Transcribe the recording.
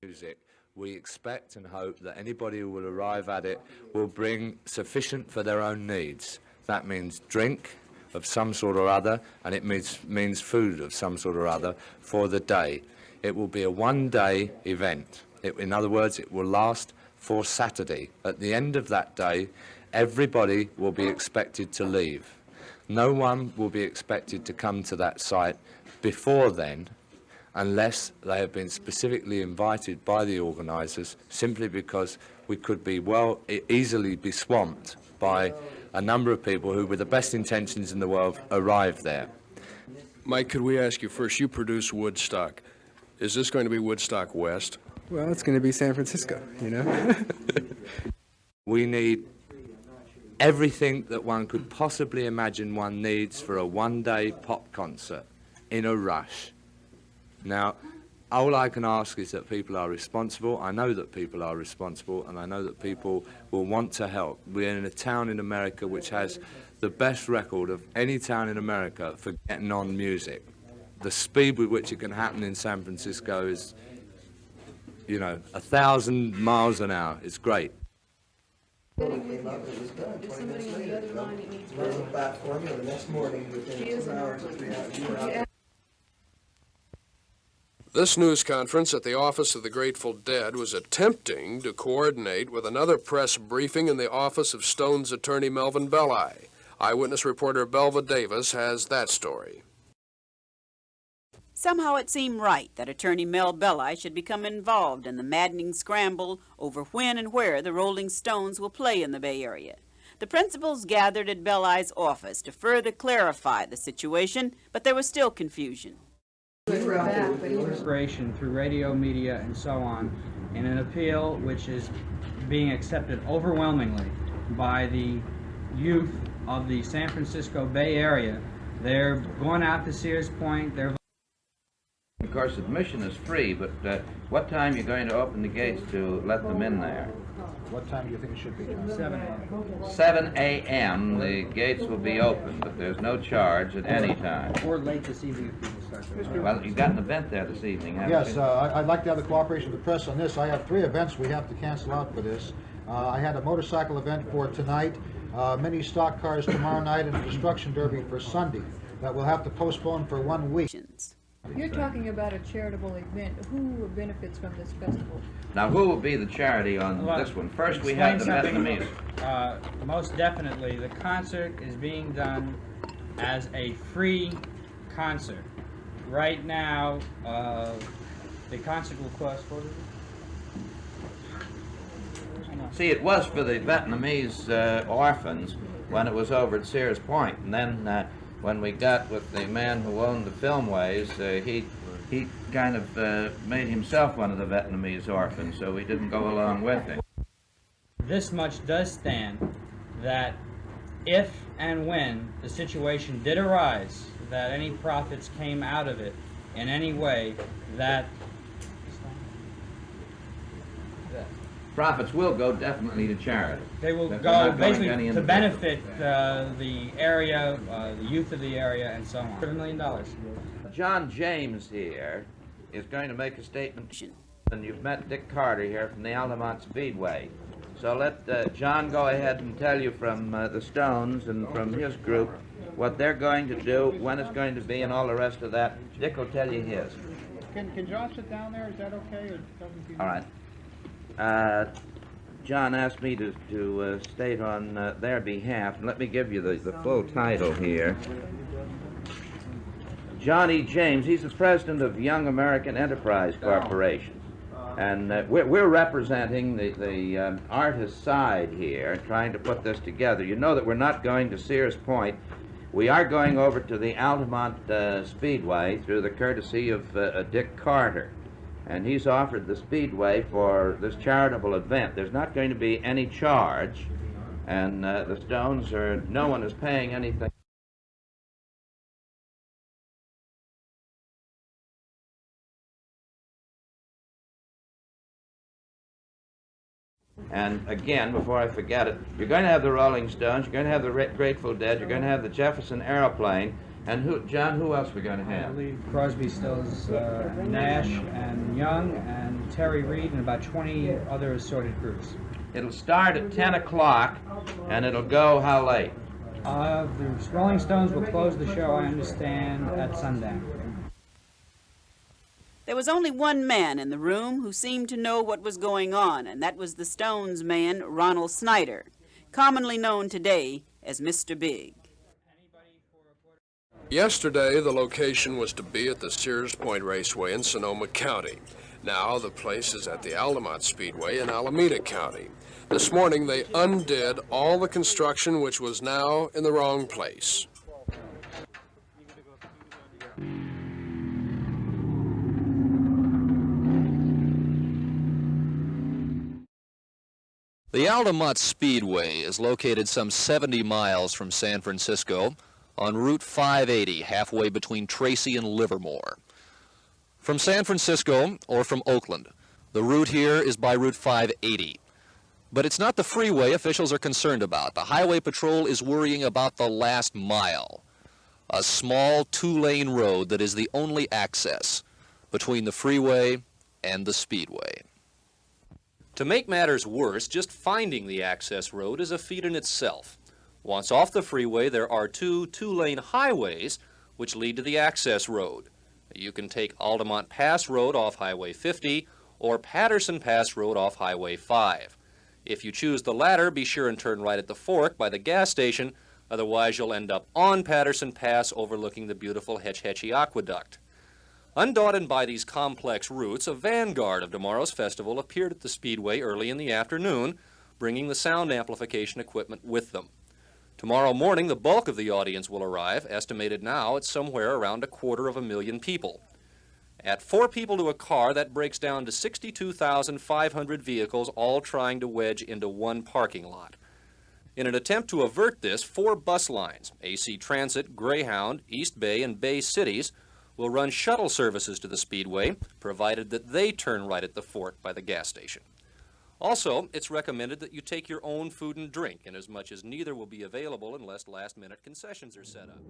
music. We expect and hope that anybody who will arrive at it will bring sufficient for their own needs. That means drink of some sort or other, and it means food of some sort or other for the day. It will be a one-day event. In other words, it will last for Saturday. At the end of that day, everybody will be expected to leave. No one will be expected to come to that site before then, unless they have been specifically invited by the organisers, simply because we could be easily be swamped by a number of people who, with the best intentions in the world, arrive there. Mike, could we ask you first, you produce Woodstock. Is this going to be Woodstock West? Well, it's going to be San Francisco, you know? We need everything that one could possibly imagine one needs for a one-day pop concert in a rush. Now, all I can ask is that people are responsible. I know that people are responsible, and I know that people will want to help. We're in a town in America which has the best record of any town in America for getting on music. The speed with which it can happen in San Francisco is, you know, 1,000 miles an hour. It's great. This news conference at the office of the Grateful Dead was attempting to coordinate with another press briefing in the office of Stone's attorney Melvin Bello. Eyewitness reporter Belva Davis has that story. Somehow it seemed right that attorney Mel Belli should become involved in the maddening scramble over when and where the Rolling Stones will play in the Bay Area. The principals gathered at Belli's office to further clarify the situation, but there was still confusion. Inspiration through radio, media, and so on, in an appeal which is being accepted overwhelmingly by the youth of the San Francisco Bay Area. They're going out to Sears Point. Of course, admission is free, but what time are you going to open the gates to let them in there? What time do you think it should be? 7 a.m. 7 a.m. The gates will be open, but there's no charge at any time. Or late this evening if people start. Well, you've got an event there this evening, haven't Yes, you? I'd like to have the cooperation of the press on this. I have 3 events we have to cancel out for this. I had a motorcycle event for tonight, mini stock cars tomorrow night, and a destruction derby for Sunday that we'll have to postpone for 1 week. You're talking about a charitable event. Who benefits from this festival? Now, who will be the charity on this one? First, we have the Vietnamese. Most definitely, the concert is being done as a free concert. Right now, the concert will cost for See, it was for the Vietnamese orphans when it was over at Sears Point, and then when we got with the man who owned the Filmways, he kind of made himself one of the Vietnamese orphans, so we didn't go along with him. This much does stand, that if and when the situation did arise, that any profits came out of it in any way, that Profits will go definitely to charity. they will go basically to benefit the area, the youth of the area, and so on. $1 million. John Jaymes here is going to make a statement, and you've met Dick Carter here from the Altamont Speedway. So let John go ahead and tell you from the Stones and from his group what they're going to do, when it's going to be, and all the rest of that. Dick will tell you his. Can John sit down there? Is that okay? Or doesn't he? All right. John asked me to state on their behalf, and let me give you the full title here. John E. Jaymes, he's the president of Young American Enterprise Corporation, and we're representing the artist side here, trying to put this together. You know that we're not going to Sears Point. We are going over to the Altamont Speedway through the courtesy of Dick Carter. And he's offered the Speedway for this charitable event. There's not going to be any charge, and the Stones no one is paying anything. And again, before I forget it, you're going to have the Rolling Stones, you're going to have the Grateful Dead, you're going to have the Jefferson aeroplane, and John, who else are we going to have? I believe Crosby, Stills, Nash, and Young, and Terry Reed and about 20 other assorted groups. It'll start at 10 o'clock, and it'll go how late? The Rolling Stones will close the show, I understand, at sundown. There was only one man in the room who seemed to know what was going on, and that was the Stones man, Ronald Schneider, commonly known today as Mr. Big. Yesterday, the location was to be at the Sears Point Raceway in Sonoma County. Now, the place is at the Altamont Speedway in Alameda County. This morning, they undid all the construction, which was now in the wrong place. The Altamont Speedway is located some 70 miles from San Francisco on Route 580, halfway between Tracy and Livermore. From San Francisco or from Oakland, the route here is by Route 580. But it's not the freeway officials are concerned about. The Highway Patrol is worrying about the last mile, a small two-lane road that is the only access between the freeway and the speedway. To make matters worse, just finding the access road is a feat in itself. Once off the freeway, there are two-lane highways which lead to the access road. You can take Altamont Pass Road off Highway 50 or Patterson Pass Road off Highway 5. If you choose the latter, be sure and turn right at the fork by the gas station, otherwise you'll end up on Patterson Pass overlooking the beautiful Hetch Hetchy Aqueduct. Undaunted by these complex routes, a vanguard of tomorrow's festival appeared at the Speedway early in the afternoon, bringing the sound amplification equipment with them. Tomorrow morning, the bulk of the audience will arrive, estimated now at somewhere around 250,000 people. At 4 people to a car, that breaks down to 62,500 vehicles all trying to wedge into one parking lot. In an attempt to avert this, 4 bus lines, AC Transit, Greyhound, East Bay, and Bay Cities, will run shuttle services to the Speedway, provided that they turn right at the fork by the gas station. Also, it's recommended that you take your own food and drink, inasmuch as neither will be available unless last-minute concessions are set up.